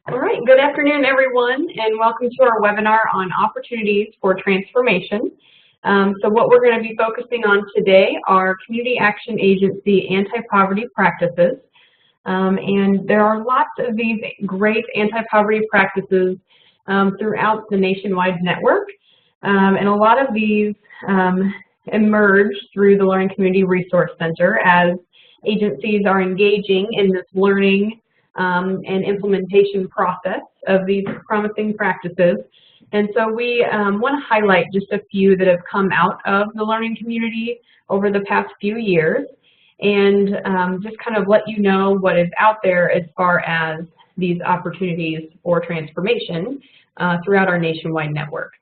All right, good afternoon, everyone, and welcome to our webinar on opportunities for transformation. So what we're going to be focusing on today are community action agency anti-poverty practices. And there are lots of these great anti-poverty practices throughout the nationwide network. And a lot of these emerge through the Learning Community Resource Center as agencies are engaging in this learning and implementation process of these promising practices. And so we want to highlight just a few that have come out of the learning community over the past few years and just kind of let you know what is out there as far as these opportunities for transformation throughout our nationwide network.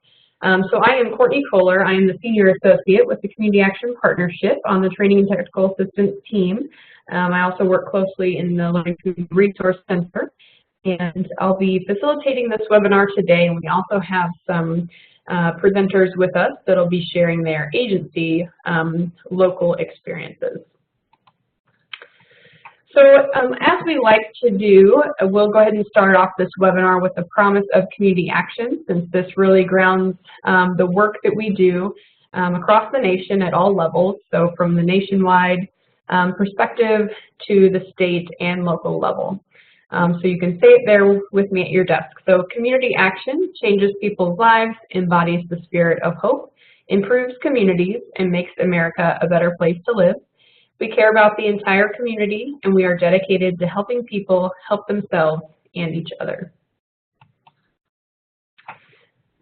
So I am Courtney Kohler. I am the Senior Associate with the Community Action Partnership on the Training and Technical Assistance team. I also work closely in the Learning Community Resource Center, and I'll be facilitating this webinar today. And we also have some presenters with us that will be sharing their agency local experiences. So as we like to do, we'll go ahead and start off this webinar with the promise of community action, since this really grounds the work that we do across the nation at all levels, so from the nationwide perspective to the state and local level. So you can say it there with me at your desk. So community action changes people's lives, embodies the spirit of hope, improves communities, and makes America a better place to live. We care about the entire community, and we are dedicated to helping people help themselves and each other.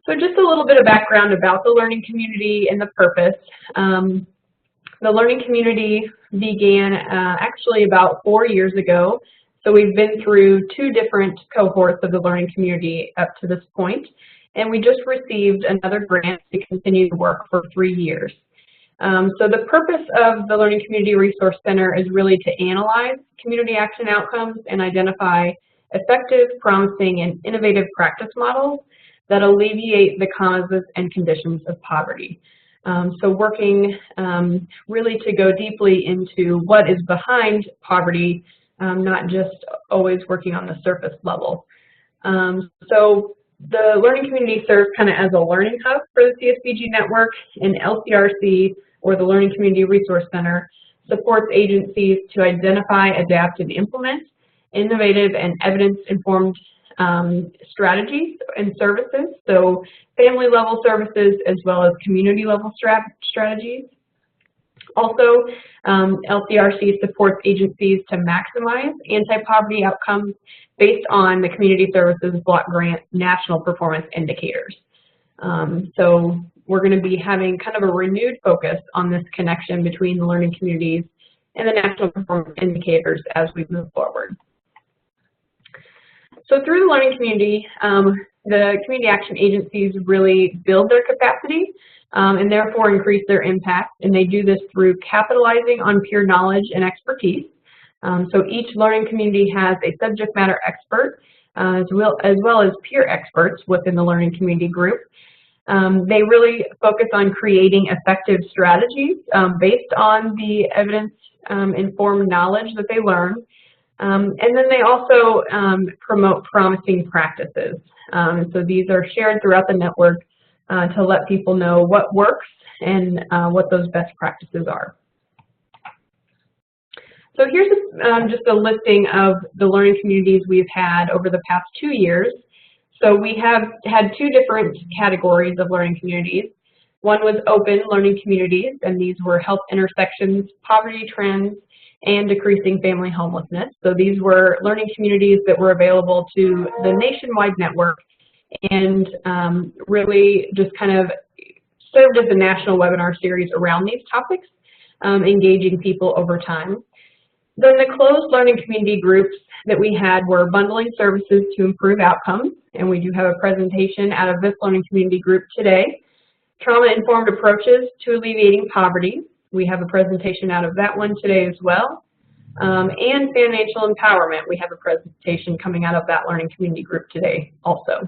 So just a little bit of background about the learning community and the purpose. The learning community began actually about 4 years ago. So we've been through 2 different cohorts of the learning community up to this point, and we just received another grant to continue to work for 3 years. So the purpose of the Learning Community Resource Center is really to analyze community action outcomes and identify effective, promising, and innovative practice models that alleviate the causes and conditions of poverty. So working really to go deeply into what is behind poverty, not just always working on the surface level. So the learning community serves kind of as a learning hub for the CSBG network, and LCRC, or the Learning Community Resource Center, supports agencies to identify, adapt, and implement innovative and evidence-informed strategies and services, so family-level services as well as community-level strategies. Also, LCRC supports agencies to maximize anti-poverty outcomes based on the Community Services Block Grant National Performance Indicators. So we're going to be having kind of a renewed focus on this connection between the learning communities and the National Performance Indicators as we move forward. So through the learning community, the community action agencies really build their capacity and therefore increase their impact, and they do this through capitalizing on peer knowledge and expertise. So each learning community has a subject matter expert as well as peer experts within the learning community group. They really focus on creating effective strategies based on the evidence-informed knowledge that they learn. And then they also promote promising practices. So these are shared throughout the network to let people know what works and what those best practices are. So here's just a listing of the learning communities we've had over the past 2 years. So we have had 2 different categories of learning communities. One was open learning communities, and these were health intersections, poverty trends, and decreasing family homelessness. So these were learning communities that were available to the nationwide network and really just kind of served as a national webinar series around these topics, engaging people over time. Then the closed learning community groups that we had were bundling services to improve outcomes, and we do have a presentation out of this learning community group today. Trauma-informed approaches to alleviating poverty. We have a presentation out of that one today as well. And financial empowerment. We have a presentation coming out of that learning community group today also.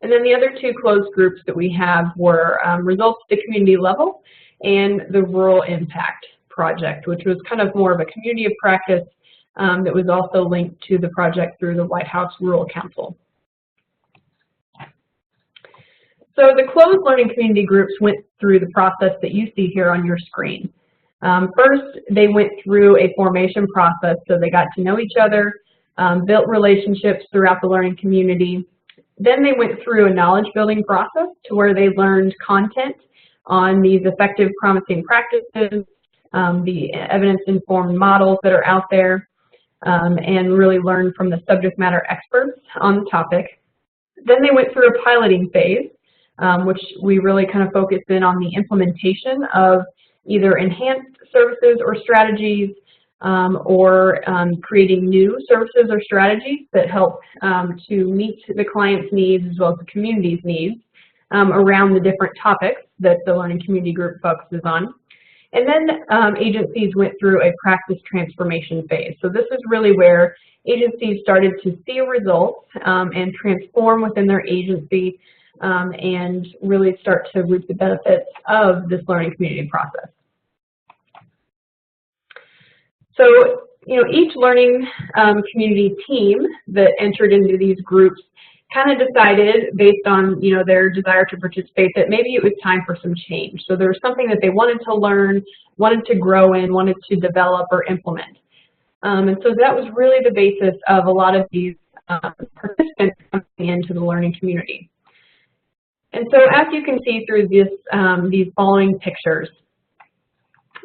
And then the other 2 closed groups that we have were results at the community level and the Rural Impact Project, which was kind of more of a community of practice that was also linked to the project through the White House Rural Council. So the closed learning community groups went through the process that you see here on your screen. First, they went through a formation process, so they got to know each other, built relationships throughout the learning community. Then they went through a knowledge building process to where they learned content on these effective promising practices, the evidence-informed models that are out there, and really learned from the subject matter experts on the topic. Then they went through a piloting phase, which we really kind of focused in on the implementation of either enhanced services or strategies, or creating new services or strategies that help to meet the client's needs as well as the community's needs around the different topics that the learning community group focuses on. And then agencies went through a practice transformation phase. So this is really where agencies started to see results and transform within their agency and really start to reap the benefits of this learning community process. So, you know, each learning community team that entered into these groups kind of decided based on, you know, their desire to participate that maybe it was time for some change. So there was something that they wanted to learn, wanted to grow in, wanted to develop or implement. And so that was really the basis of a lot of these participants coming into the learning community. And so as you can see through this, these following pictures,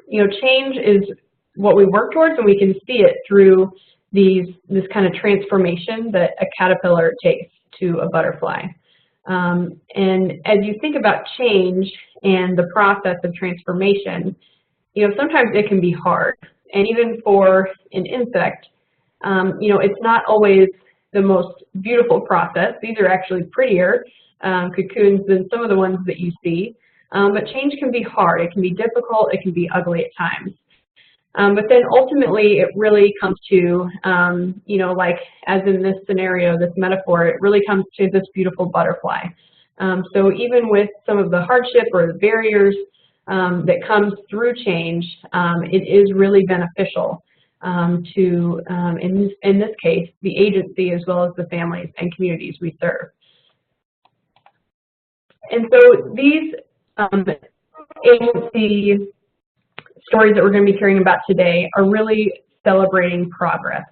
you know, change is what we work towards, and we can see it through this kind of transformation that a caterpillar takes to a butterfly. And as you think about change and the process of transformation, you know, sometimes it can be hard. And even for an insect, you know, it's not always the most beautiful process. These are actually prettier cocoons than some of the ones that you see. But change can be hard. It can be difficult. It can be ugly at times. But then ultimately it really comes to, you know, like as in this scenario, this metaphor, it really comes to this beautiful butterfly. So even with some of the hardship or the barriers that comes through change, it is really beneficial to, in this case, the agency as well as the families and communities we serve. And so these agency stories that we're going to be hearing about today are really celebrating progress.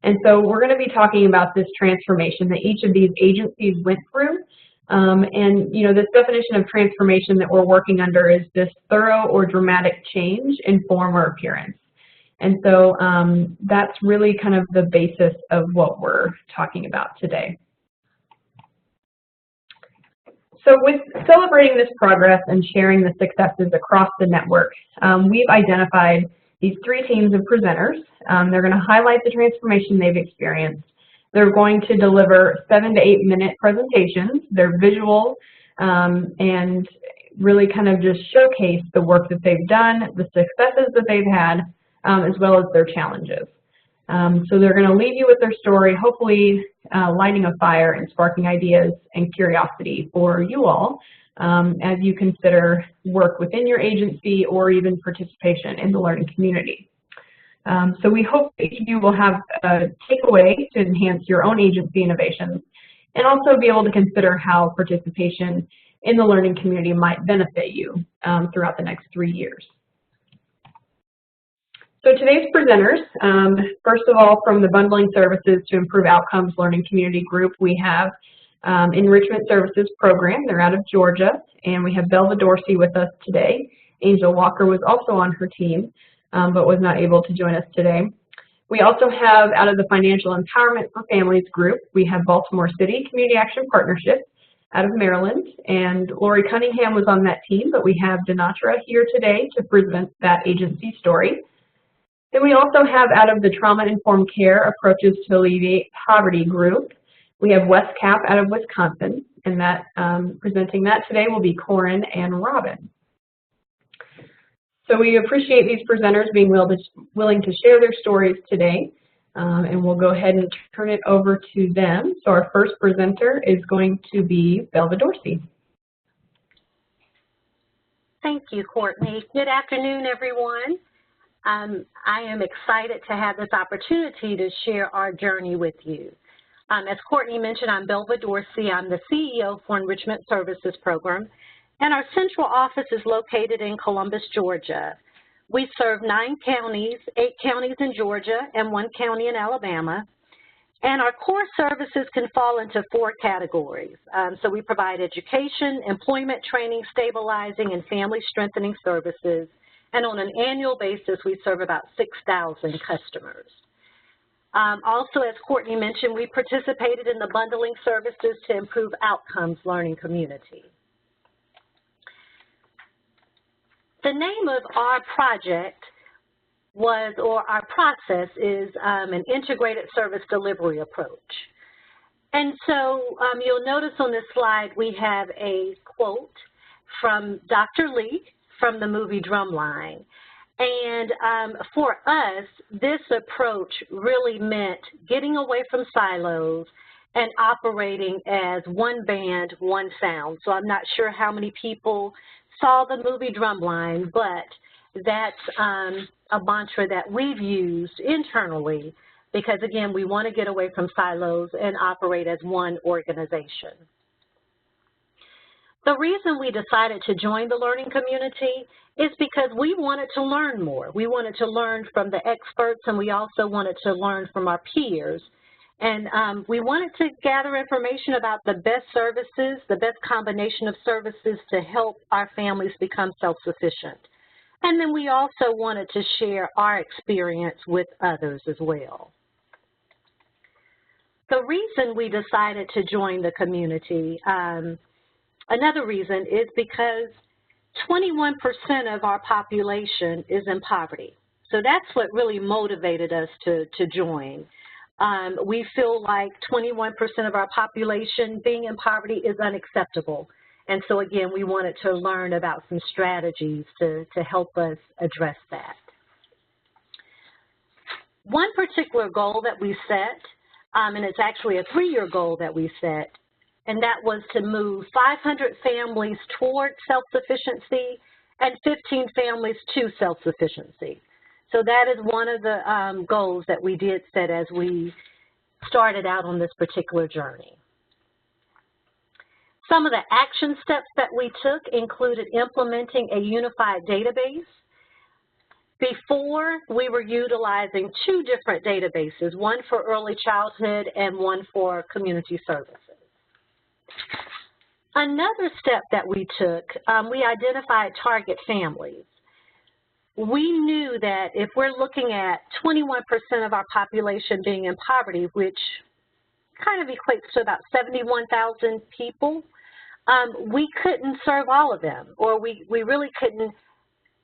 And so we're going to be talking about this transformation that each of these agencies went through. And, you know, this definition of transformation that we're working under is this thorough or dramatic change in form or appearance. And so that's really kind of the basis of what we're talking about today. So with celebrating this progress and sharing the successes across the network, we've identified these 3 teams of presenters. They're going to highlight the transformation they've experienced. They're going to deliver 7 to 8 minute presentations. They're visual and really kind of just showcase the work that they've done, the successes that they've had, as well as their challenges. So they're going to leave you with their story, hopefully lighting a fire and sparking ideas and curiosity for you all as you consider work within your agency or even participation in the learning community. So we hope that you will have a takeaway to enhance your own agency innovations and also be able to consider how participation in the learning community might benefit you throughout the next 3 years. So today's presenters, first of all, from the Bundling Services to Improve Outcomes Learning Community Group, we have Enrichment Services program. They're out of Georgia, and we have Belva Dorsey with us today. Angel Walker was also on her team, but was not able to join us today. We also have out of the Financial Empowerment for Families group, we have Baltimore City Community Action Partnership out of Maryland, and Lori Cunningham was on that team, but we have Dinatra here today to present that agency story. Then we also have out of the Trauma-Informed Care Approaches to Alleviate Poverty group, we have West CAP out of Wisconsin, and that presenting that today will be Corin and Robin. So we appreciate these presenters being willing to share their stories today, and we'll go ahead and turn it over to them. So our first presenter is going to be Belva Dorsey. Thank you, Courtney. Good afternoon, everyone. I am excited to have this opportunity to share our journey with you. As Courtney mentioned, I'm Belva Dorsey. I'm the CEO for Enrichment Services Program, and our central office is located in Columbus, Georgia. We serve 9 counties, 8 counties in Georgia and 1 county in Alabama. And our core services can fall into 4 categories. So we provide education, employment training, stabilizing, and family strengthening services. And on an annual basis, we serve about 6,000 customers. Also, as Courtney mentioned, we participated in the bundling services to improve outcomes learning community. The name of our project or our process is an integrated service delivery approach. And so you'll notice on this slide we have a quote from Dr. Lee from the movie Drumline. And for us, this approach really meant getting away from silos and operating as one band, one sound. So I'm not sure how many people saw the movie Drumline, but that's a mantra that we've used internally because, again, we want to get away from silos and operate as one organization. The reason we decided to join the learning community is because we wanted to learn more. We wanted to learn from the experts, and we also wanted to learn from our peers. And we wanted to gather information about the best services, the best combination of services to help our families become self-sufficient. And then we also wanted to share our experience with others as well. The reason we decided to join the community, another reason is because 21% of our population is in poverty. So that's what really motivated us to join. We feel like 21% of our population being in poverty is unacceptable. And so, again, we wanted to learn about some strategies to help us address that. One particular goal that we set, and it's actually a 3-year goal that we set, and that was to move 500 families toward self-sufficiency and 15 families to self-sufficiency. So that is one of the goals that we did set as we started out on this particular journey. Some of the action steps that we took included implementing a unified database. Before, we were utilizing 2 different databases, one for early childhood and one for community services. Another step that we took, we identified target families. We knew that if we're looking at 21% of our population being in poverty, which kind of equates to about 71,000 people, we couldn't serve all of them, or we really couldn't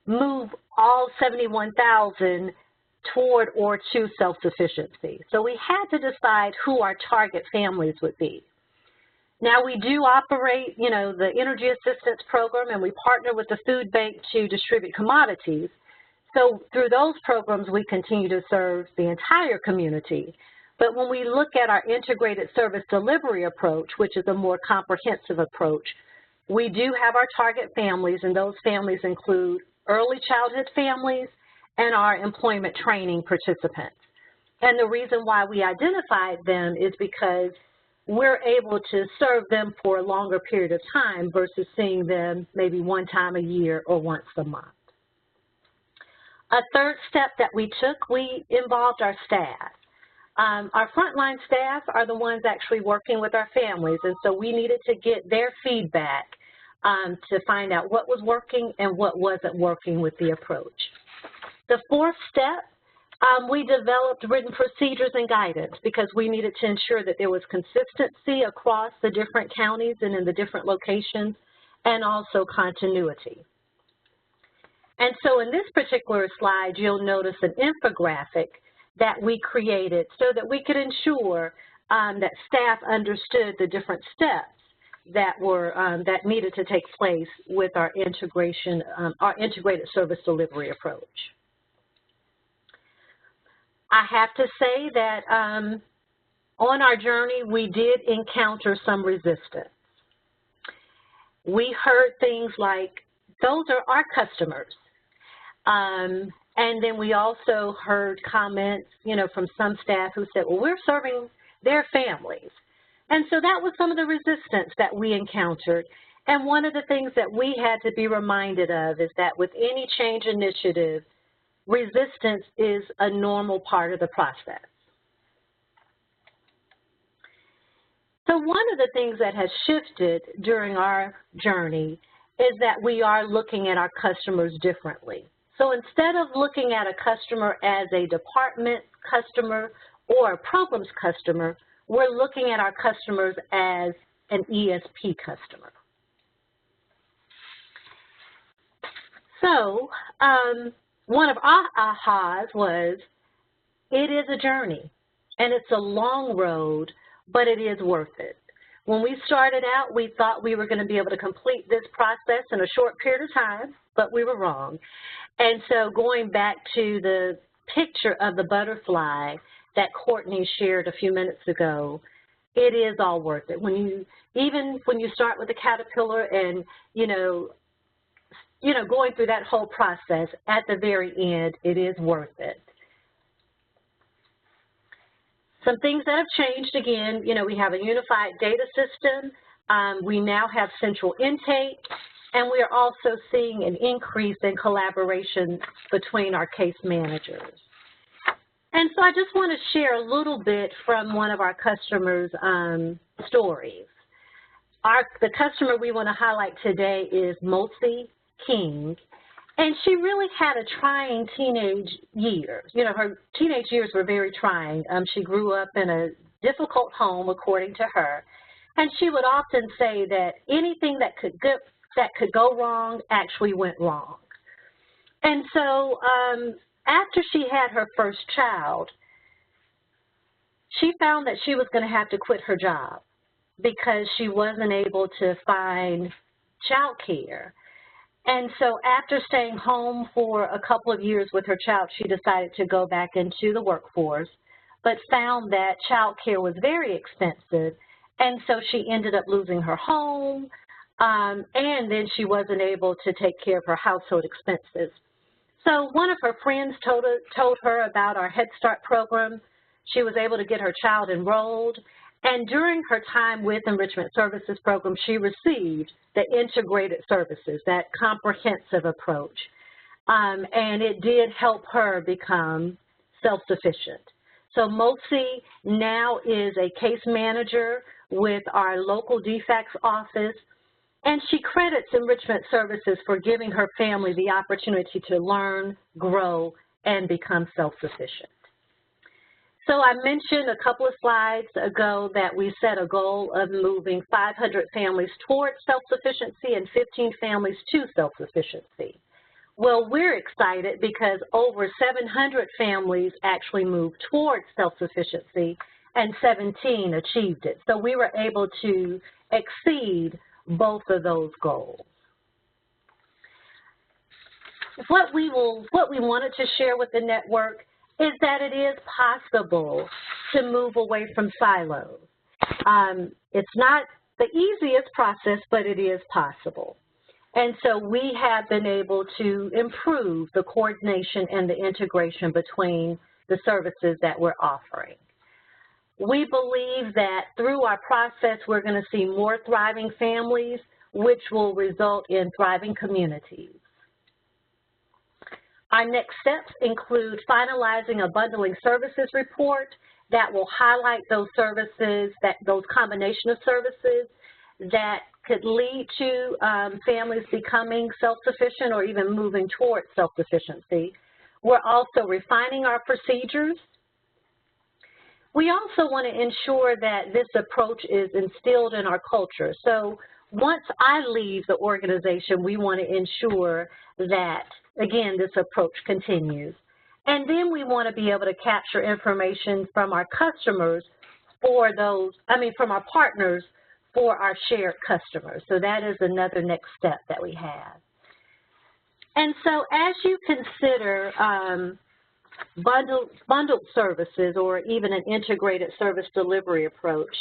move all 71,000 toward or to self-sufficiency. So we had to decide who our target families would be. Now, we do operate, the Energy Assistance Program, and we partner with the food bank to distribute commodities. So through those programs, we continue to serve the entire community. But when we look at our integrated service delivery approach, which is a more comprehensive approach, we do have our target families, and those families include early childhood families and our employment training participants. And the reason why we identified them is because we're able to serve them for a longer period of time versus seeing them maybe one time a year or once a month. A third step that we took, we involved our staff. Our frontline staff are the ones actually working with our families, and so we needed to get their feedback to find out what was working and what wasn't working with the approach. The fourth step, we developed written procedures and guidance because we needed to ensure that there was consistency across the different counties and in the different locations, and also continuity. And so in this particular slide, you'll notice an infographic that we created so that we could ensure that staff understood the different steps that were that needed to take place with our integrated service delivery approach. I have to say that on our journey, we did encounter some resistance. We heard things like, those are our customers. And then we also heard comments, you know, from some staff who said, well, we're serving their families. And so that was some of the resistance that we encountered. And one of the things that we had to be reminded of is that with any change initiative, resistance is a normal part of the process. So one of the things that has shifted during our journey is that we are looking at our customers differently. So instead of looking at a customer as a department customer or a programs customer, we're looking at our customers as an ESP customer. So one of our ahas was, it is a journey, and it's a long road, but it is worth it. When we started out, we thought we were going to be able to complete this process in a short period of time, but we were wrong. And so going back to the picture of the butterfly that Courtney shared a few minutes ago, it is all worth it. Even when you start with the caterpillar and, going through that whole process, at the very end, it is worth it. Some things that have changed, again, we have a unified data system. We now have central intake, and we are also seeing an increase in collaboration between our case managers. And so I just want to share a little bit from one of our customers' stories. The customer we want to highlight today is Mosi King, and she really had a trying teenage years. Her teenage years were very trying. She grew up in a difficult home, according to her, and she would often say that anything that could go wrong actually went wrong. And so after she had her first child, she found that she was going to have to quit her job because she wasn't able to find child care. And so after staying home for a couple of years with her child, she decided to go back into the workforce, but found that child care was very expensive, and so she ended up losing her home, and then she wasn't able to take care of her household expenses. So one of her friends told her about our Head Start program. She was able to get her child enrolled, and during her time with Enrichment Services program, she received the integrated services, that comprehensive approach, and it did help her become self-sufficient. So Mosi now is a case manager with our local DFACS office, and she credits Enrichment Services for giving her family the opportunity to learn, grow, and become self-sufficient. So I mentioned a couple of slides ago that we set a goal of moving 500 families towards self-sufficiency and 15 families to self-sufficiency. Well, we're excited because over 700 families actually moved towards self-sufficiency and 17 achieved it. So we were able to exceed both of those goals. What we wanted to share with the network is that it is possible to move away from silos. It's not the easiest process, but it is possible. And so we have been able to improve the coordination and the integration between the services that we're offering. We believe that through our process, we're going to see more thriving families, which will result in thriving communities. Our next steps include finalizing a bundling services report that will highlight those services, those combination of services that could lead to families becoming self-sufficient or even moving towards self-sufficiency. We're also refining our procedures. We also want to ensure that this approach is instilled in our culture. So once I leave the organization, we want to ensure that, again, this approach continues. And then we want to be able to capture information from our customers from our partners for our shared customers. So that is another next step that we have. And so as you consider bundled services or even an integrated service delivery approach,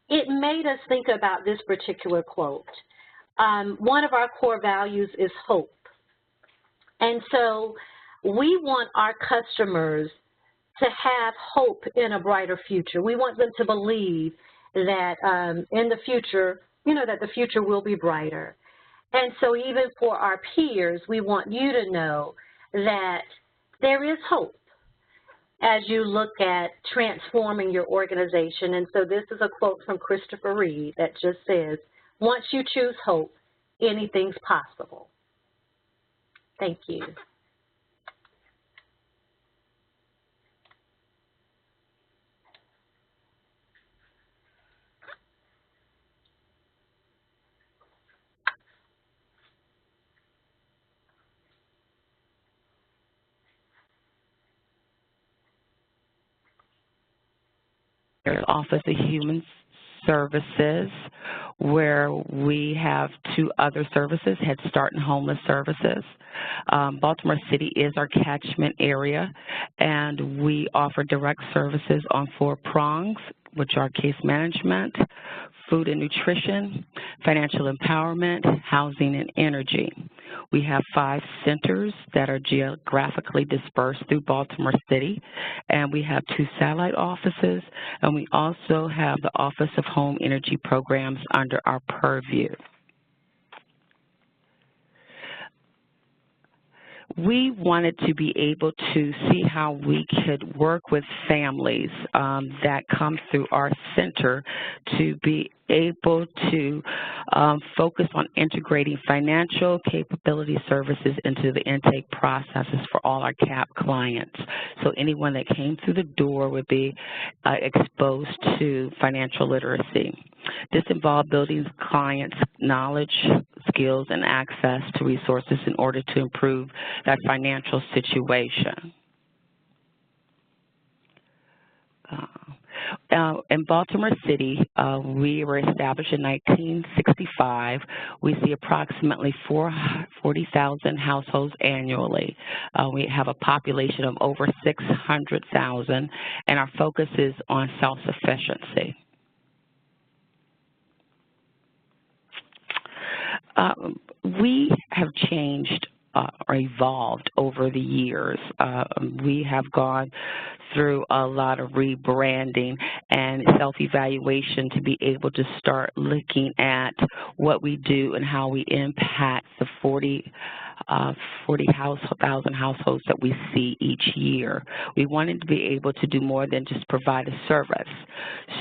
it made us think about this particular quote. One of our core values is hope. And so we want our customers to have hope in a brighter future. We want them to believe that in the future, that the future will be brighter. And so even for our peers, we want you to know that there is hope as you look at transforming your organization. And so this is a quote from Christopher Reed that just says, "Once you choose hope, anything's possible." Thank you. Office of Human Services, where we have 2 other services, Head Start and Homeless Services. Baltimore City is our catchment area, and we offer direct services on 4 prongs, which are case management, food and nutrition, financial empowerment, housing, and energy. We have 5 centers that are geographically dispersed through Baltimore City, and we have 2 satellite offices, and we also have the Office of Home Energy Programs under our purview. We wanted to be able to see how we could work with families that come through our center to be able to focus on integrating financial capability services into the intake processes for all our CAP clients. So anyone that came through the door would be exposed to financial literacy. This involved building clients' knowledge, skills, and access to resources in order to improve that financial situation. In Baltimore City, we were established in 1965. We see approximately 40,000 households annually. We have a population of over 600,000, and our focus is on self-sufficiency. We have changed or evolved over the years. We have gone through a lot of rebranding and self-evaluation to be able to start looking at what we do and how we impact the 40,000 households that we see each year. We wanted to be able to do more than just provide a service.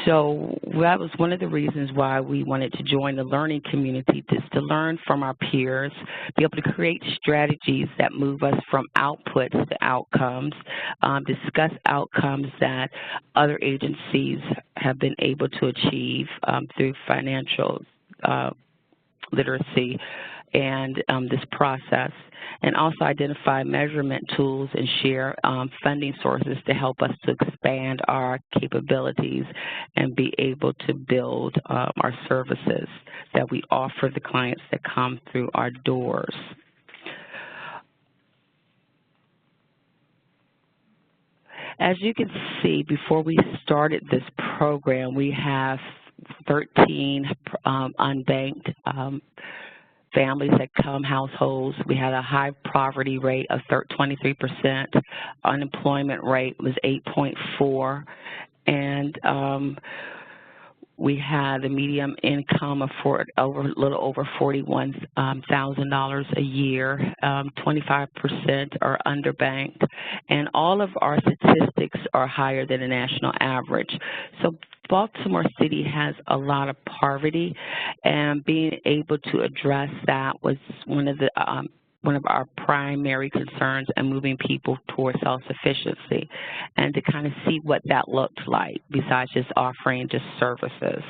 So that was one of the reasons why we wanted to join the learning community, just to learn from our peers, be able to create strategies that move us from outputs to outcomes, discuss outcomes that other agencies have been able to achieve through financial literacy and this process, and also identify measurement tools and share funding sources to help us to expand our capabilities and be able to build our services that we offer the clients that come through our doors. As you can see, before we started this program, we have 13 unbanked families that come, households. We had a high poverty rate of 23%. Unemployment rate was 8.4%, and we had the median income of a little over $41,000 a year. 25% are underbanked, and all of our statistics are higher than the national average. So Baltimore City has a lot of poverty, and being able to address that was one of our primary concerns in moving people towards self-sufficiency, and to kind of see what that looked like besides just offering just services.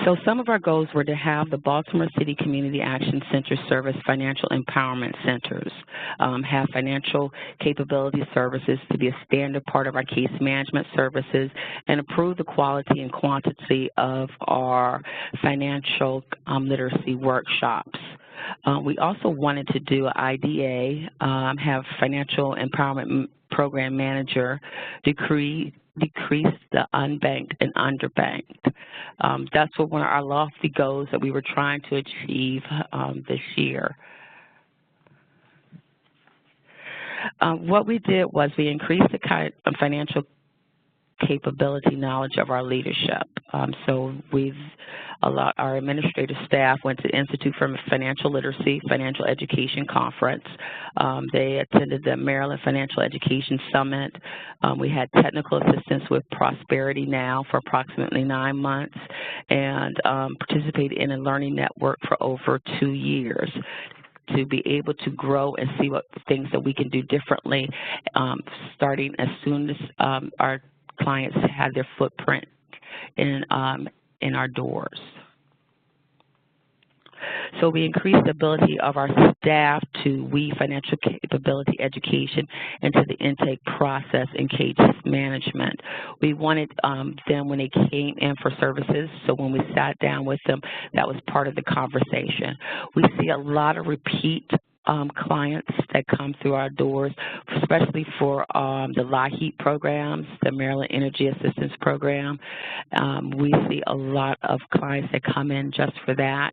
So some of our goals were to have the Baltimore City Community Action Center service financial empowerment centers, have financial capability services to be a standard part of our case management services, and improve the quality and quantity of our financial literacy workshops. We also wanted to do an IDA, have financial empowerment program manager to create decrease the unbanked and underbanked. That's one of our lofty goals that we were trying to achieve this year. What we did was we increased the kind of financial capability knowledge of our leadership. So our administrative staff went to the Institute for Financial Literacy Financial Education Conference. They attended the Maryland Financial Education Summit. We had technical assistance with Prosperity Now for approximately 9 months, and participated in a learning network for over 2 years to be able to grow and see what things that we can do differently, starting as soon as our clients had their footprint in our doors. So we increased the ability of our staff to weave financial capability education into the intake process and case management. We wanted them when they came in for services, so when we sat down with them, that was part of the conversation. We see a lot of repeat clients that come through our doors, especially for the LIHEAP programs, the Maryland Energy Assistance Program. We see a lot of clients that come in just for that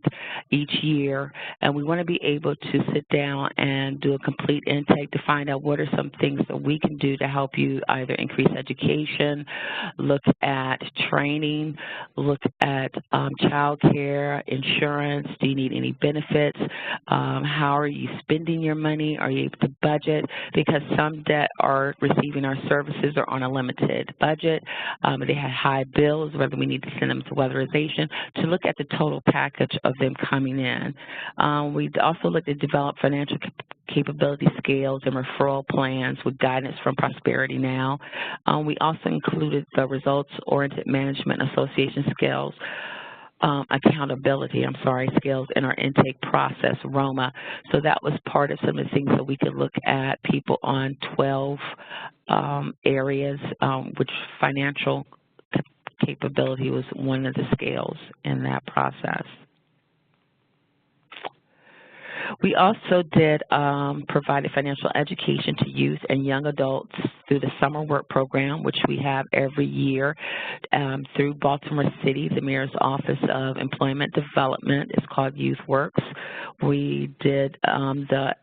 each year, and we want to be able to sit down and do a complete intake to find out what are some things that we can do to help you either increase education, look at training, look at child care, insurance, do you need any benefits, how are you spending your money, are you able to budget, because some that are receiving our services are on a limited budget, they have high bills, whether we need to send them to weatherization, to look at the total package of them coming in. We also looked at develop financial capability scales and referral plans with guidance from Prosperity Now. We also included the results-oriented management association skills, skills in our intake process, ROMA. So that was part of some of the things that we could look at people on 12 areas, which financial capability was one of the scales in that process. We also did provide financial education to youth and young adults through the summer work program, which we have every year through Baltimore City, the Mayor's Office of Employment Development. It's called Youth Works. We did the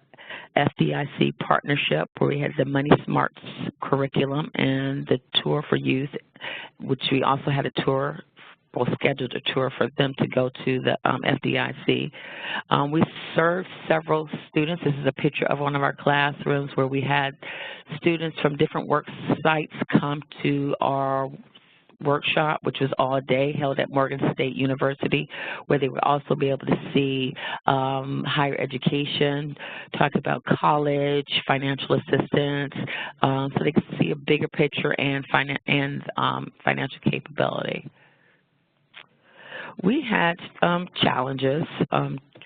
FDIC partnership where we had the Money Smarts curriculum and the tour for youth, which we also had a tour scheduled a tour for them to go to the FDIC. We served several students. This is a picture of one of our classrooms where we had students from different work sites come to our workshop, which was all day, held at Morgan State University, where they would also be able to see higher education, talk about college, financial assistance, so they could see a bigger picture and financial capability. We had challenges,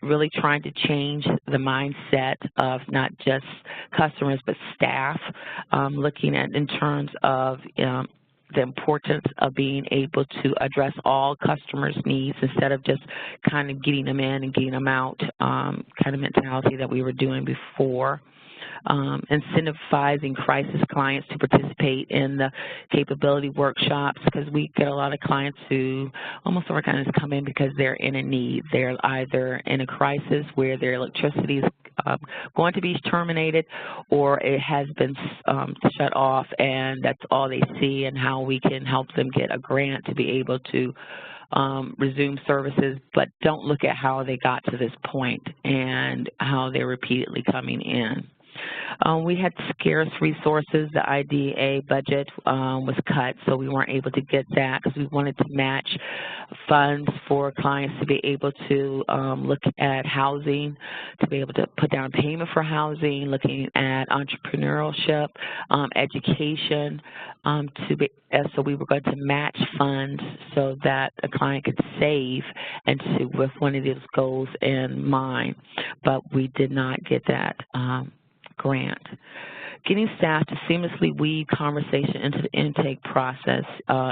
really trying to change the mindset of not just customers but staff, looking at in terms of the importance of being able to address all customers' needs instead of just kind of getting them in and getting them out kind of mentality that we were doing before. Incentivizing crisis clients to participate in the capability workshops, because we get a lot of clients who almost all kind of come in because they're in a need. They're either in a crisis where their electricity is going to be terminated, or it has been shut off and that's all they see, and how we can help them get a grant to be able to resume services, but don't look at how they got to this point and how they're repeatedly coming in. We had scarce resources. The IDA budget was cut, so we weren't able to get that because we wanted to match funds for clients to be able to look at housing, to be able to put down payment for housing, looking at entrepreneurship, education, so we were going to match funds so that a client could save and with one of those goals in mind, but we did not get that grant. Getting staff to seamlessly weave conversation into the intake process,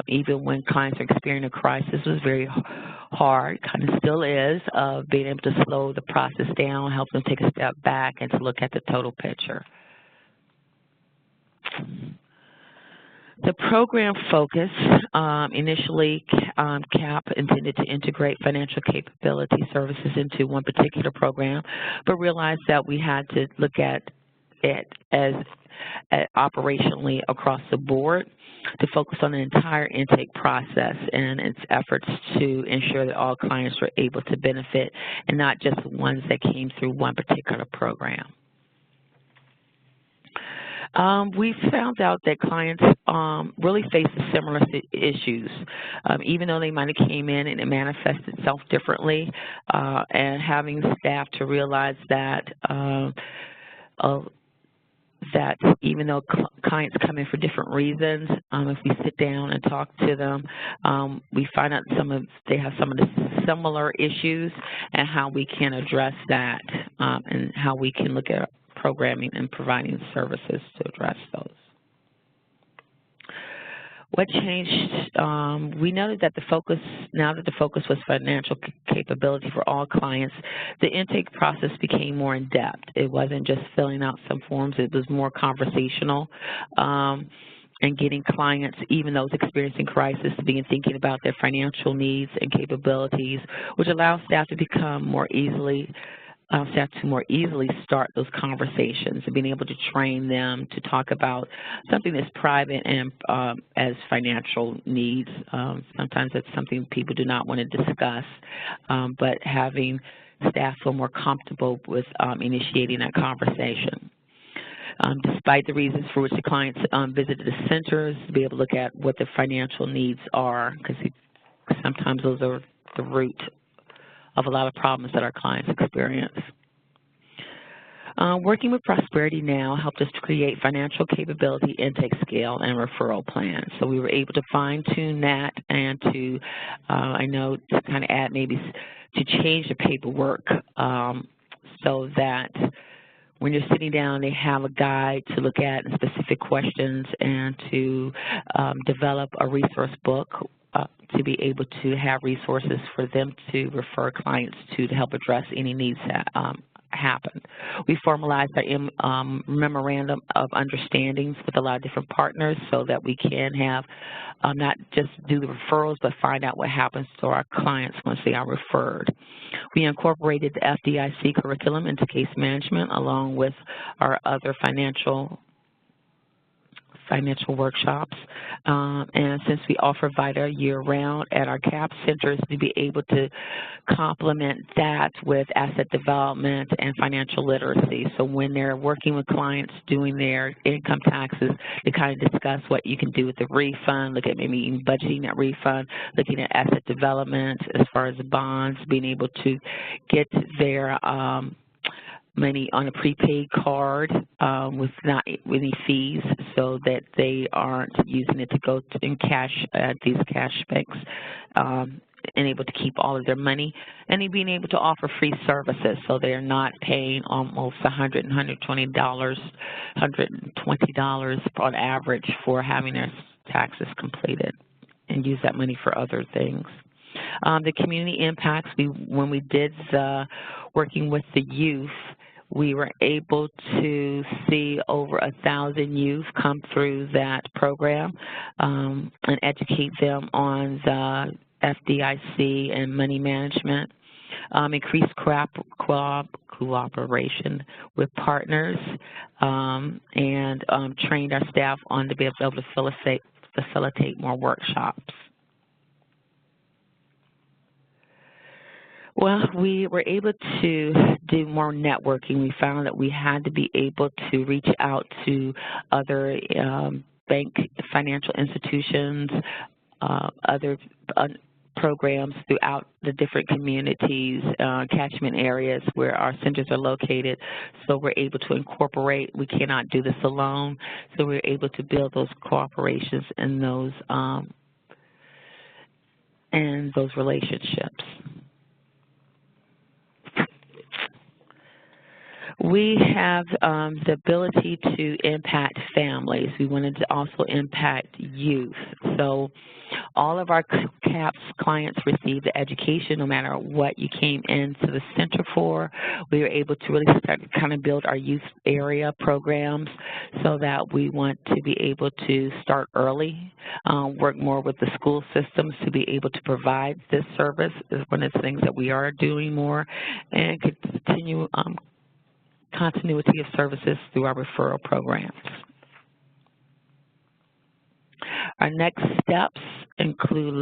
even when clients are experiencing a crisis, was very hard, kind of still is, of being able to slow the process down, help them take a step back, and to look at the total picture. The program focus, initially CAP intended to integrate financial capability services into one particular program, but realized that we had to look at it as operationally across the board to focus on the entire intake process and its efforts to ensure that all clients were able to benefit and not just the ones that came through one particular program. We found out that clients really face similar issues, even though they might have came in and it manifested itself differently, and having staff to realize that that even though clients come in for different reasons, if we sit down and talk to them, we find out they have some of the similar issues and how we can address that, and how we can look at programming and providing services to address those. What changed? We noted that now that the focus was financial capability for all clients, the intake process became more in-depth. It wasn't just filling out some forms, it was more conversational, and getting clients, even those experiencing crisis, to begin thinking about their financial needs and capabilities, which allows staff to become more easily start those conversations and being able to train them to talk about something that's private and as financial needs. Sometimes that's something people do not want to discuss, but having staff feel more comfortable with initiating that conversation. Despite the reasons for which the clients visited the centers, to be able to look at what the financial needs are, because sometimes those are the root of a lot of problems that our clients experience. Working with Prosperity Now helped us to create financial capability intake scale and referral plans. So we were able to fine-tune that and to, I know, to kind of add maybe to change the paperwork so that when you're sitting down, they have a guide to look at and specific questions, and to develop a resource book to be able to have resources for them to refer clients to help address any needs that happen. We formalized our memorandum of understandings with a lot of different partners so that we can have not just do the referrals, but find out what happens to our clients once they are referred. We incorporated the FDIC curriculum into case management along with our other financial workshops, and since we offer VITA year-round at our CAP centers, to be able to complement that with asset development and financial literacy. So when they're working with clients doing their income taxes, they kind of discuss what you can do with the refund, look at maybe even budgeting that refund, looking at asset development as far as the bonds, being able to get their money on a prepaid card with not any fees, so that they aren't using it to go in cash at these cash banks, and able to keep all of their money, and being able to offer free services, so they're not paying almost $100 and $120 on average for having their taxes completed, and use that money for other things. The community impacts, when we did the working with the youth, we were able to see over 1,000 youth come through that program and educate them on the FDIC and money management, increased cooperation with partners, and trained our staff on to be able to facilitate more workshops. Well, we were able to do more networking. We found that we had to be able to reach out to other bank financial institutions, other programs throughout the different communities, catchment areas where our centers are located. So we're able to incorporate. We cannot do this alone. So we're able to build those cooperations and those relationships. We have the ability to impact families. We wanted to also impact youth. So All of our CAPS clients receive the education no matter what you came into the center for. We were able to really start to kind of build our youth area programs so that we want to be able to start early, work more with the school systems to be able to provide this service is one of the things that we are doing more, and continue continuity of services through our referral programs. Our next steps include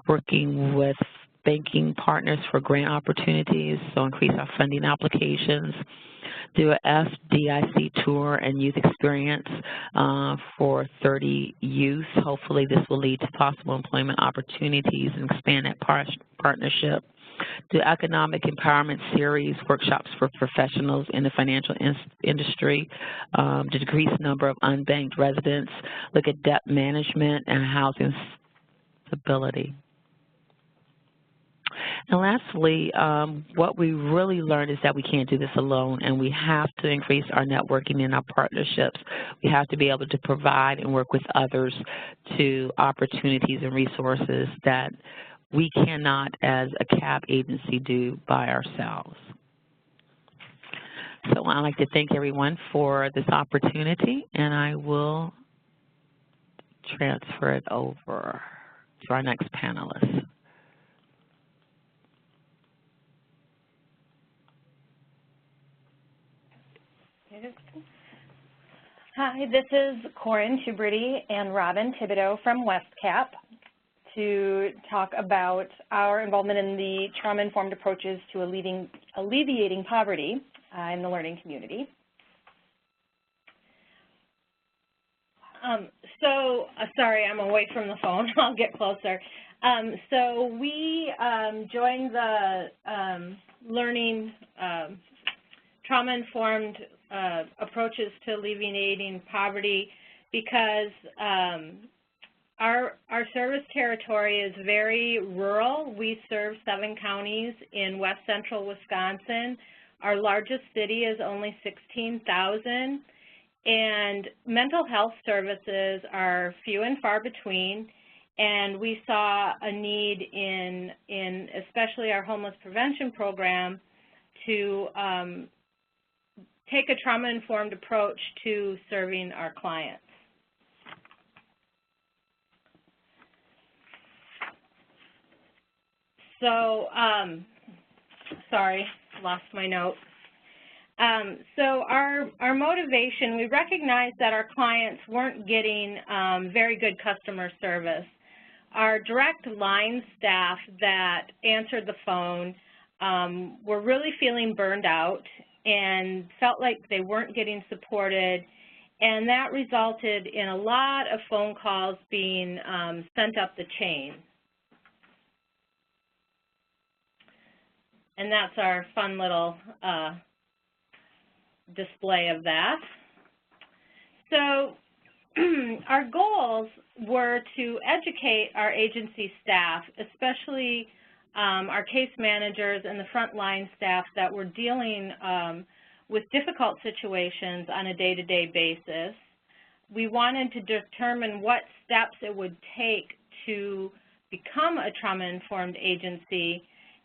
working with banking partners for grant opportunities, so increase our funding applications, do a FDIC tour and youth experience for 30 youth. Hopefully this will lead to possible employment opportunities and expand that partnership. Do economic empowerment series, workshops for professionals in the financial industry, to decrease the number of unbanked residents, look at debt management and housing stability. And lastly, what we really learned is that we can't do this alone, and we have to increase our networking and our partnerships. We have to be able to provide and work with others to opportunities and resources that we cannot, as a CAP agency, do by ourselves. So I'd like to thank everyone for this opportunity, and I will transfer it over to our next panelist. Hi, this is Corin Tuberty and Robin Thibodeau from West CAP to talk about our involvement in the trauma-informed approaches to alleviating poverty in the learning community. Sorry, I'm away from the phone. I'll get closer. So we joined the learning trauma-informed approaches to alleviating poverty because our service territory is very rural. We serve 7 counties in west central Wisconsin. Our largest city is only 16,000, and mental health services are few and far between, and we saw a need in especially our homeless prevention program to take a trauma-informed approach to serving our clients. So, sorry, lost my note. So our motivation, we recognized that our clients weren't getting very good customer service. Our direct line staff that answered the phone were really feeling burned out and felt like they weren't getting supported, and that resulted in a lot of phone calls being sent up the chain. And that's our fun little display of that. So our goals were to educate our agency staff, especially our case managers and the frontline staff that were dealing with difficult situations on a day-to-day basis. We wanted to determine what steps it would take to become a trauma-informed agency,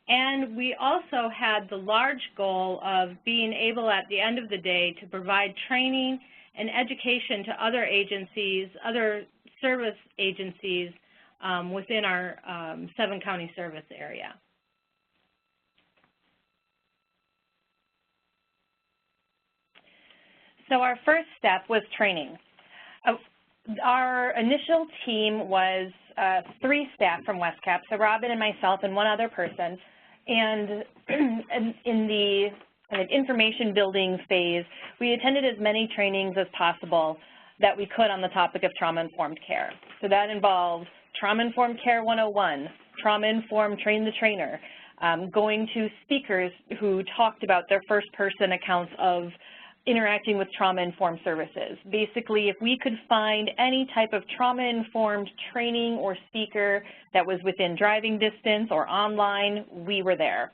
and we also had the large goal of being able at the end of the day to provide training and education to other agencies, other service agencies within our 7-county service area. So our first step was training. Our initial team was 3 staff from West CAP, so Robin and myself and 1 other person. And in the kind of information building phase, we attended as many trainings as possible that we could on the topic of trauma-informed care. So that involved Trauma-Informed Care 101, Trauma-Informed Train the Trainer, going to speakers who talked about their first-person accounts of interacting with trauma-informed services. Basically, if we could find any type of trauma-informed training or speaker that was within driving distance or online, we were there.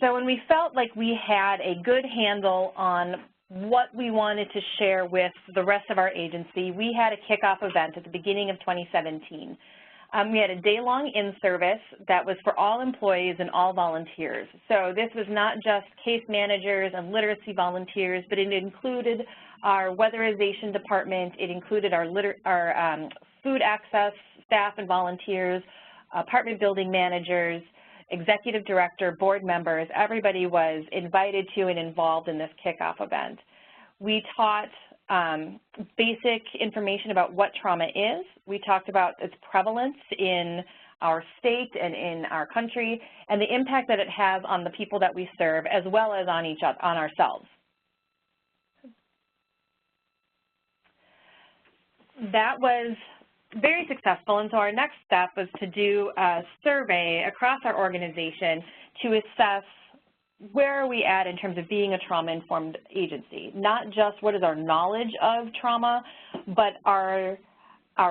So when we felt like we had a good handle on what we wanted to share with the rest of our agency, we had a kickoff event at the beginning of 2017. We had a day-long in-service that was for all employees and all volunteers. So this was not just case managers and literacy volunteers, but it included our weatherization department, it included our food access staff and volunteers, apartment building managers, executive director, board members. Everybody was invited to and involved in this kickoff event. We taught basic information about what trauma is. We talked about its prevalence in our state and in our country, and the impact that it has on the people that we serve, as well as on ourselves. That was very successful, and so our next step was to do a survey across our organization to assess where are we at in terms of being a trauma-informed agency. Not just what is our knowledge of trauma, but our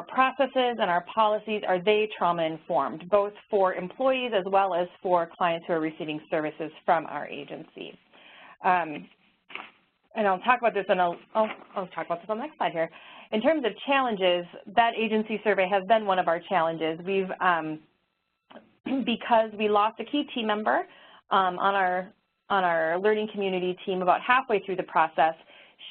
processes and our policies, are they trauma-informed, both for employees as well as for clients who are receiving services from our agency. And I'll talk about this, and I'll talk about this on the next slide here. In terms of challenges, that agency survey has been one of our challenges. We've, because we lost a key team member on our learning community team about halfway through the process.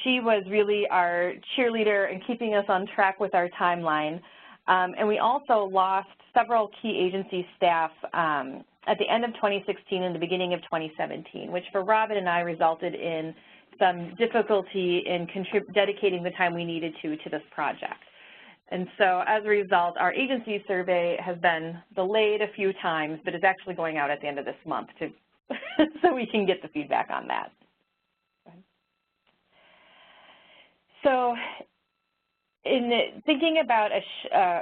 She was really our cheerleader in keeping us on track with our timeline. And we also lost several key agency staff at the end of 2016 and the beginning of 2017, which for Robin and I resulted in some difficulty in dedicating the time we needed to this project. And so as a result, our agency survey has been delayed a few times, but is actually going out at the end of this month to so we can get the feedback on that. So in thinking about a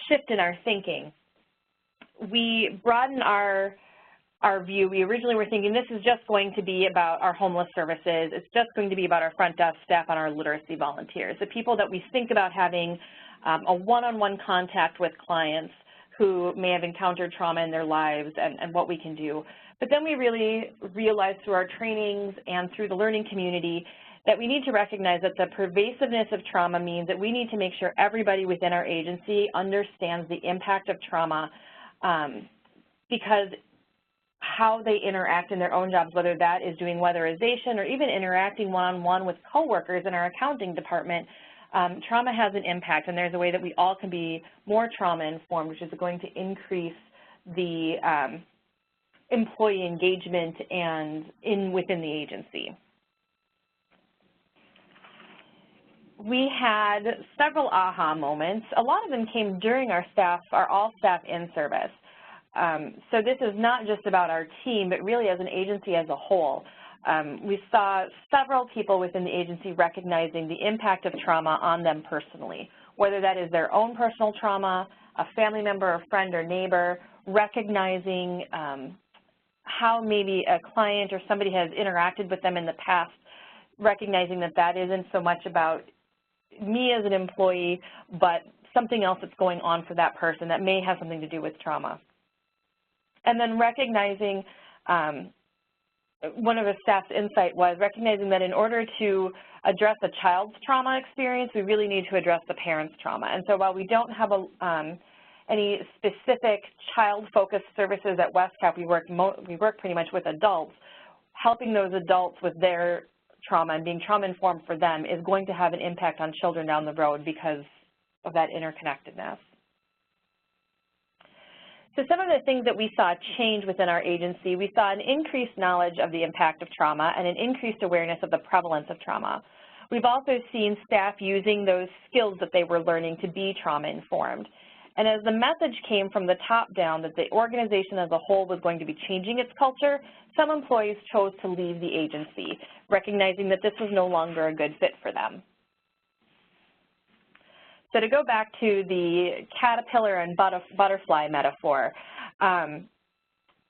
shift in our thinking, we broaden our view. We originally were thinking this is just going to be about our homeless services. It's just going to be about our front desk staff and our literacy volunteers, the people that we think about having a one-on-one contact with clients who may have encountered trauma in their lives and what we can do. But then we really realized through our trainings and through the learning community that we need to recognize that the pervasiveness of trauma means that we need to make sure everybody within our agency understands the impact of trauma, because how they interact in their own jobs, whether that is doing weatherization or even interacting one-on-one with coworkers in our accounting department, trauma has an impact, and there's a way that we all can be more trauma-informed, which is going to increase the employee engagement and within the agency. We had several aha moments. A lot of them came during our all-staff in-service. So this is not just about our team, but really as an agency as a whole. We saw several people within the agency recognizing the impact of trauma on them personally, whether that is their own personal trauma, a family member, a friend, or neighbor, recognizing how maybe a client or somebody has interacted with them in the past, recognizing that that isn't so much about me as an employee, but something else that's going on for that person that may have something to do with trauma. And then recognizing, one of the staff's insight was recognizing that in order to address a child's trauma experience, we really need to address the parent's trauma. And so while we don't have any specific child-focused services at WestCap, we work pretty much with adults. Helping those adults with their trauma and being trauma-informed for them is going to have an impact on children down the road because of that interconnectedness. So some of the things that we saw change within our agency, we saw an increased knowledge of the impact of trauma and an increased awareness of the prevalence of trauma. We've also seen staff using those skills that they were learning to be trauma-informed. And as the message came from the top down that the organization as a whole was going to be changing its culture, some employees chose to leave the agency, recognizing that this was no longer a good fit for them. So to go back to the caterpillar and butterfly metaphor,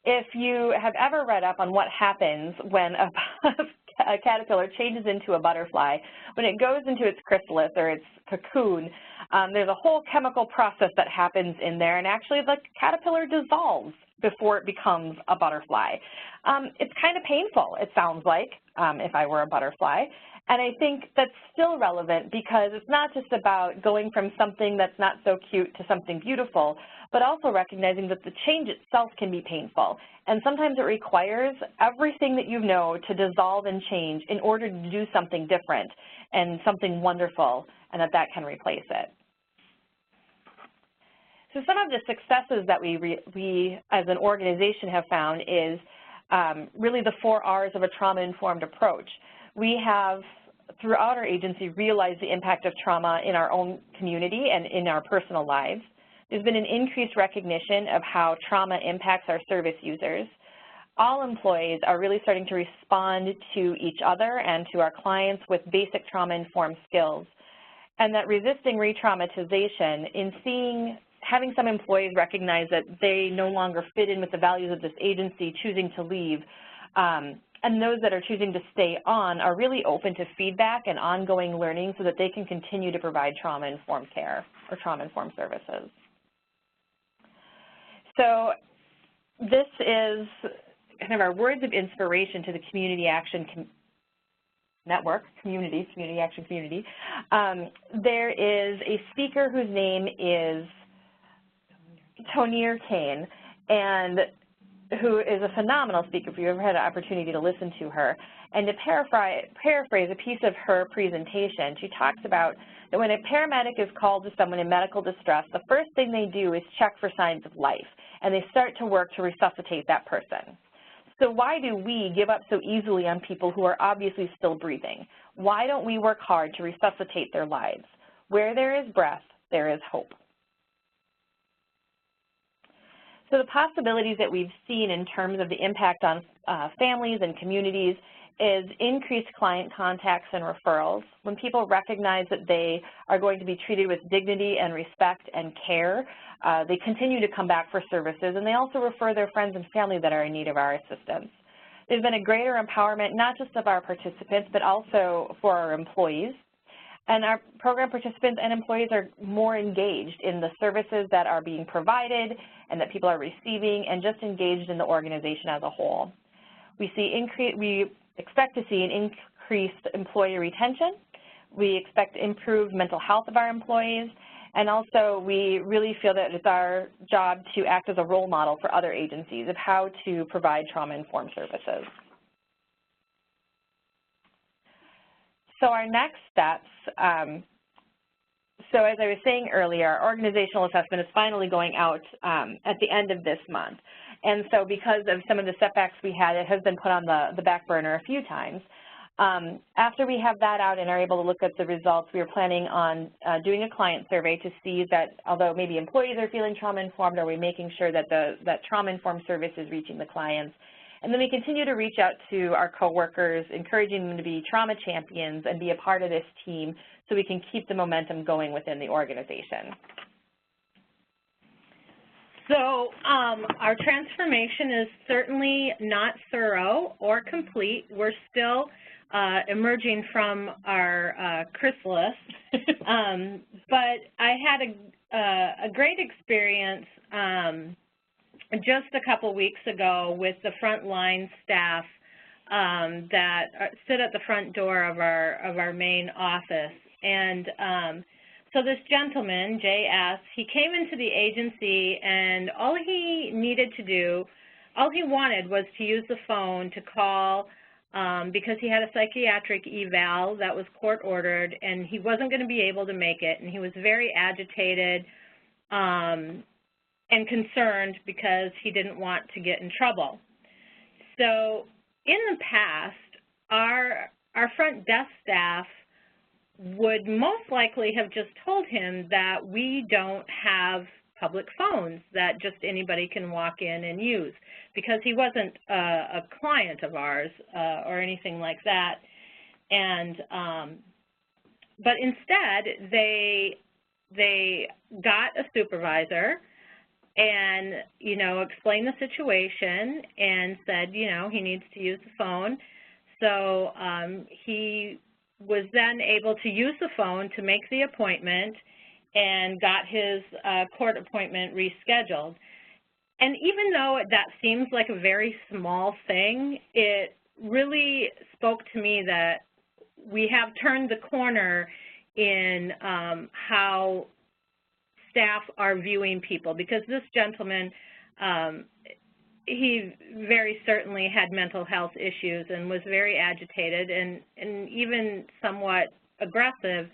if you have ever read up on what happens when a caterpillar changes into a butterfly, when it goes into its chrysalis or its cocoon, there's a whole chemical process that happens in there, and actually the caterpillar dissolves before it becomes a butterfly. It's kind of painful, it sounds like, if I were a butterfly. And I think that's still relevant because it's not just about going from something that's not so cute to something beautiful, but also recognizing that the change itself can be painful. And sometimes it requires everything that you know to dissolve and change in order to do something different and something wonderful, and that can replace it. So some of the successes that we as an organization have found is really the 4 R's of a trauma-informed approach. We have, throughout our agency, realized the impact of trauma in our own community and in our personal lives. There's been an increased recognition of how trauma impacts our service users. All employees are really starting to respond to each other and to our clients with basic trauma-informed skills. And that resisting re-traumatization, in having some employees recognize that they no longer fit in with the values of this agency, choosing to leave, and those that are choosing to stay on are really open to feedback and ongoing learning so that they can continue to provide trauma-informed care or trauma-informed services. So this is kind of our words of inspiration to the Community Action Network, Community Action Community. There is a speaker whose name is Tonier Kane, and who is a phenomenal speaker if you've ever had an opportunity to listen to her. And to paraphrase a piece of her presentation, she talks about that when a paramedic is called to someone in medical distress, the first thing they do is check for signs of life, and they start to work to resuscitate that person. So why do we give up so easily on people who are obviously still breathing? Why don't we work hard to resuscitate their lives? Where there is breath, there is hope. So the possibilities that we've seen in terms of the impact on families and communities is increased client contacts and referrals. When people recognize that they are going to be treated with dignity and respect and care, they continue to come back for services, and they also refer their friends and family that are in need of our assistance. There's been a greater empowerment, not just of our participants, but also for our employees. And our program participants and employees are more engaged in the services that are being provided and that people are receiving, and just engaged in the organization as a whole. We expect to see an increased employee retention. We expect improved mental health of our employees, and also we really feel that it's our job to act as a role model for other agencies of how to provide trauma-informed services. So our next steps, so as I was saying earlier, our organizational assessment is finally going out at the end of this month. And so because of some of the setbacks we had, it has been put on the back burner a few times. After we have that out and are able to look at the results, we are planning on doing a client survey to see that although maybe employees are feeling trauma-informed, are we making sure that that trauma-informed service is reaching the clients. And then we continue to reach out to our coworkers, encouraging them to be trauma champions and be a part of this team so we can keep the momentum going within the organization. So our transformation is certainly not thorough or complete. We're still emerging from our chrysalis. But I had a great experience just a couple weeks ago with the frontline staff that sit at the front door of our main office. And so this gentleman, J.S., he came into the agency, and all he wanted was to use the phone to call because he had a psychiatric eval that was court-ordered, and he wasn't going to be able to make it, and he was very agitated and concerned because he didn't want to get in trouble. So in the past, our front desk staff would most likely have just told him that we don't have public phones that just anybody can walk in and use, because he wasn't a client of ours or anything like that. And but instead, they got a supervisor and, explained the situation and said, he needs to use the phone. So he was then able to use the phone to make the appointment and got his court appointment rescheduled. And even though that seems like a very small thing, it really spoke to me that we have turned the corner in how staff are viewing people, because this gentleman, he very certainly had mental health issues and was very agitated and even somewhat aggressive,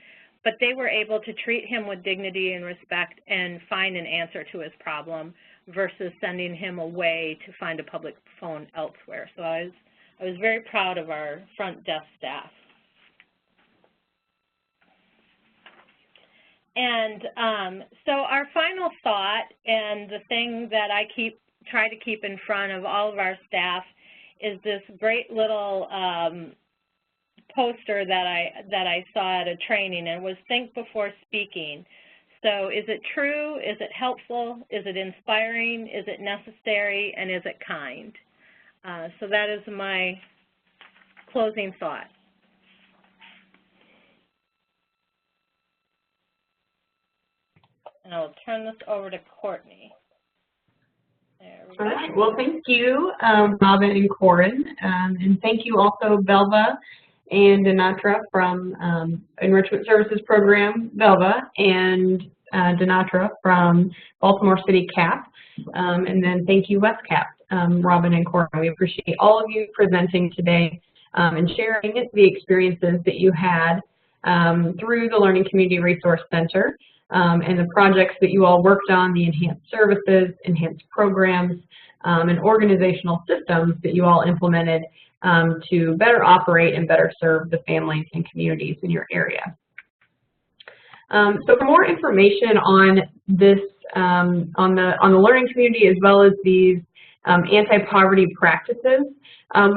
but they were able to treat him with dignity and respect and find an answer to his problem versus sending him away to find a public phone elsewhere. So I was very proud of our front desk staff. And so our final thought, and the thing that I try to keep in front of all of our staff, is this great little poster that I saw at a training, and it was think before speaking. So is it true? Is it helpful? Is it inspiring? Is it necessary? And is it kind? So that is my closing thought. And I'll turn this over to Courtney. There we go. All right. Well, thank you, Robin and Corin, and thank you also, Belva and Dinatra from Enrichment Services Program, Belva, and Dinatra from Baltimore City CAP, and then thank you, WestCap, Robin and Corin. We appreciate all of you presenting today and sharing the experiences that you had through the Learning Community Resource Center. And the projects that you all worked on, the enhanced services, enhanced programs, and organizational systems that you all implemented to better operate and better serve the families and communities in your area. So for more information on this, on the learning community, as well as these anti-poverty practices,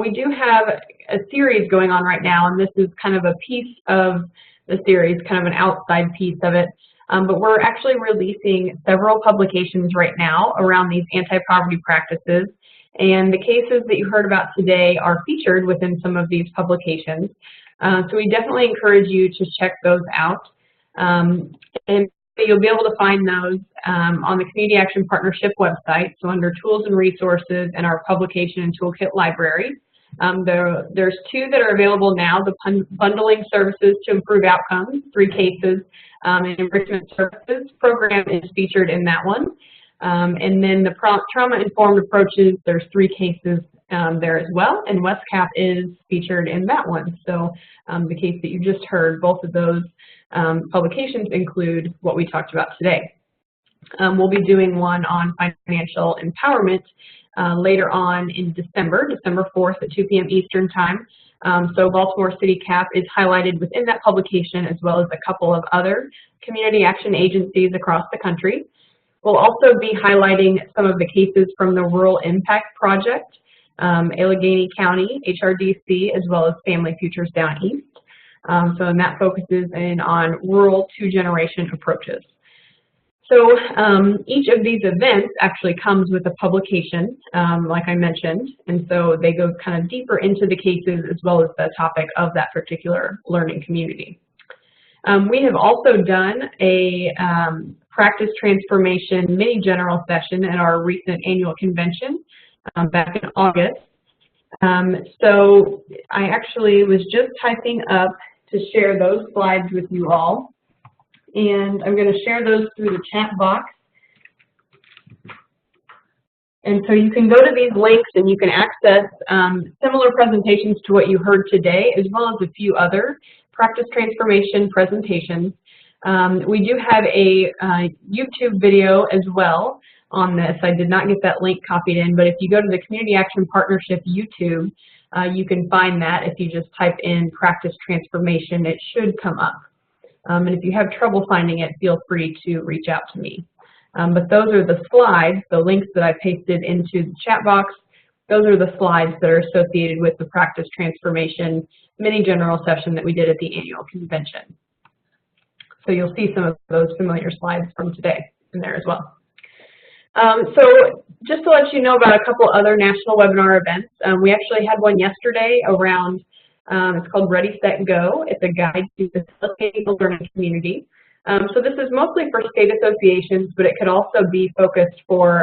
we do have a series going on right now, and this is kind of a piece of the series, kind of an outside piece of it. But we're actually releasing several publications right now around these anti-poverty practices, and the cases that you heard about today are featured within some of these publications. So we definitely encourage you to check those out. And you'll be able to find those on the Community Action Partnership website, so under Tools and Resources and our Publication and Toolkit Library. There's two that are available now, the Bundling Services to Improve Outcomes, 3 cases, and Enrichment Services program is featured in that one. And then the Trauma-Informed Approaches, there's 3 cases there as well, and WestCap is featured in that one. So the case that you just heard, both of those publications include what we talked about today. We'll be doing one on financial empowerment later on in December 4th at 2 p.m. Eastern Time. So Baltimore City CAP is highlighted within that publication, as well as a couple of other community action agencies across the country. We'll also be highlighting some of the cases from the Rural Impact Project, Allegheny County, HRDC, as well as Family Futures Down East. And that focuses in on rural 2-generation approaches. So each of these events actually comes with a publication, like I mentioned, and so they go kind of deeper into the cases as well as the topic of that particular learning community. We have also done a practice transformation mini general session at our recent annual convention back in August. So I actually was just typing up to share those slides with you all. And I'm going to share those through the chat box. And so you can go to these links and you can access similar presentations to what you heard today, as well as a few other practice transformation presentations. We do have a YouTube video as well on this. I did not get that link copied in, but if you go to the Community Action Partnership YouTube, you can find that. If you just type in practice transformation, it should come up. And if you have trouble finding it, feel free to reach out to me. But those are the slides, the links that I pasted into the chat box. Those are the slides that are associated with the practice transformation mini general session that we did at the annual convention. So you'll see some of those familiar slides from today in there as well. So just to let you know about a couple other national webinar events, we actually had one yesterday around, it's called Ready, Set, Go. It's a guide to facilitating the learning community. So this is mostly for state associations, but it could also be focused for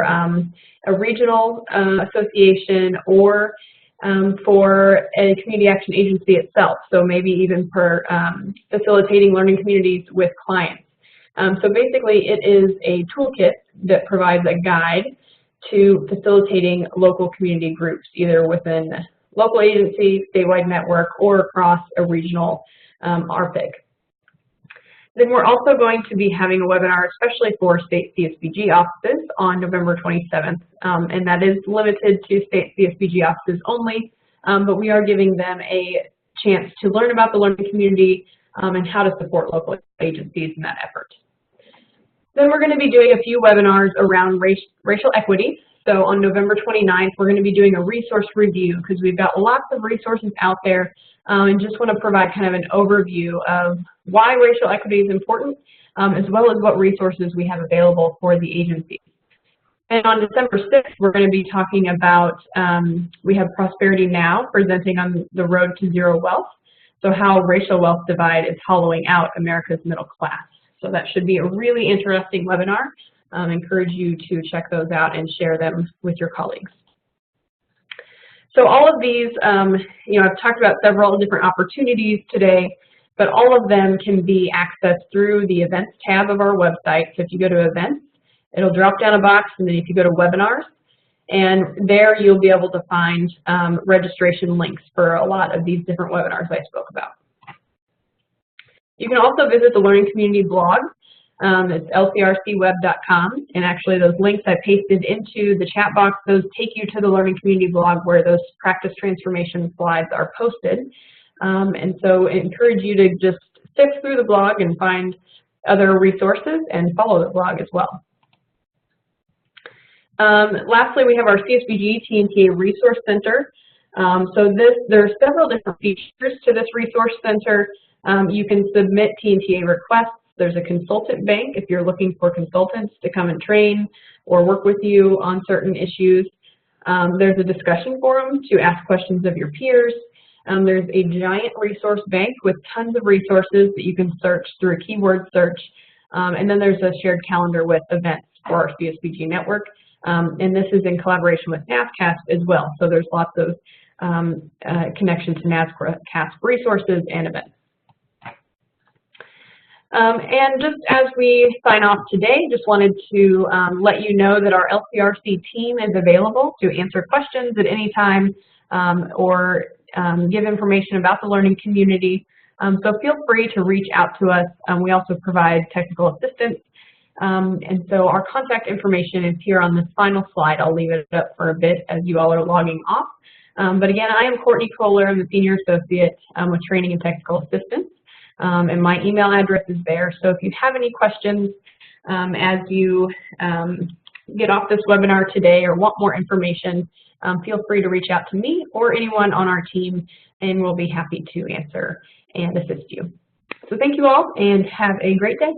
a regional association or for a community action agency itself, so maybe even for facilitating learning communities with clients. So basically it is a toolkit that provides a guide to facilitating local community groups, either within local agency, statewide network, or across a regional RPIC. Then we're also going to be having a webinar, especially for state CSBG offices, on November 27th, and that is limited to state CSBG offices only, but we are giving them a chance to learn about the learning community and how to support local agencies in that effort. Then we're going to be doing a few webinars around racial equity. So on November 29th, we're going to be doing a resource review because we've got lots of resources out there and just want to provide kind of an overview of why racial equity is important, as well as what resources we have available for the agency. And on December 6th, we're going to be talking about, we have Prosperity Now presenting on the road to zero wealth, so how racial wealth divide is hollowing out America's middle class. So that should be a really interesting webinar. Encourage you to check those out and share them with your colleagues. So all of these, I've talked about several different opportunities today, but all of them can be accessed through the Events tab of our website. So if you go to Events, it'll drop down a box, and then if you go to Webinars, and there you'll be able to find registration links for a lot of these different webinars I spoke about. You can also visit the Learning Community blog. It's lcrcweb.com, and actually those links I pasted into the chat box, those take you to the Learning Community blog where those practice transformation slides are posted. And so I encourage you to just sift through the blog and find other resources and follow the blog as well. Lastly, we have our CSBG TNTA Resource Center. There are several different features to this Resource Center. You can submit TNTA requests. There's a consultant bank if you're looking for consultants to come and train or work with you on certain issues. There's a discussion forum to ask questions of your peers. There's a giant resource bank with tons of resources that you can search through a keyword search. And then there's a shared calendar with events for our CSBG network. And this is in collaboration with NASCASP as well. So there's lots of connection to NASCASP resources and events. And just as we sign off today, just wanted to let you know that our LCRC team is available to answer questions at any time or give information about the learning community. So feel free to reach out to us. We also provide technical assistance. And so our contact information is here on this final slide. I'll leave it up for a bit as you all are logging off. But again, I am Courtney Kohler. I'm the Senior Associate with Training and Technical Assistance. And my email address is there. So if you have any questions as you get off this webinar today or want more information, feel free to reach out to me or anyone on our team, and we'll be happy to answer and assist you. So thank you all, and have a great day.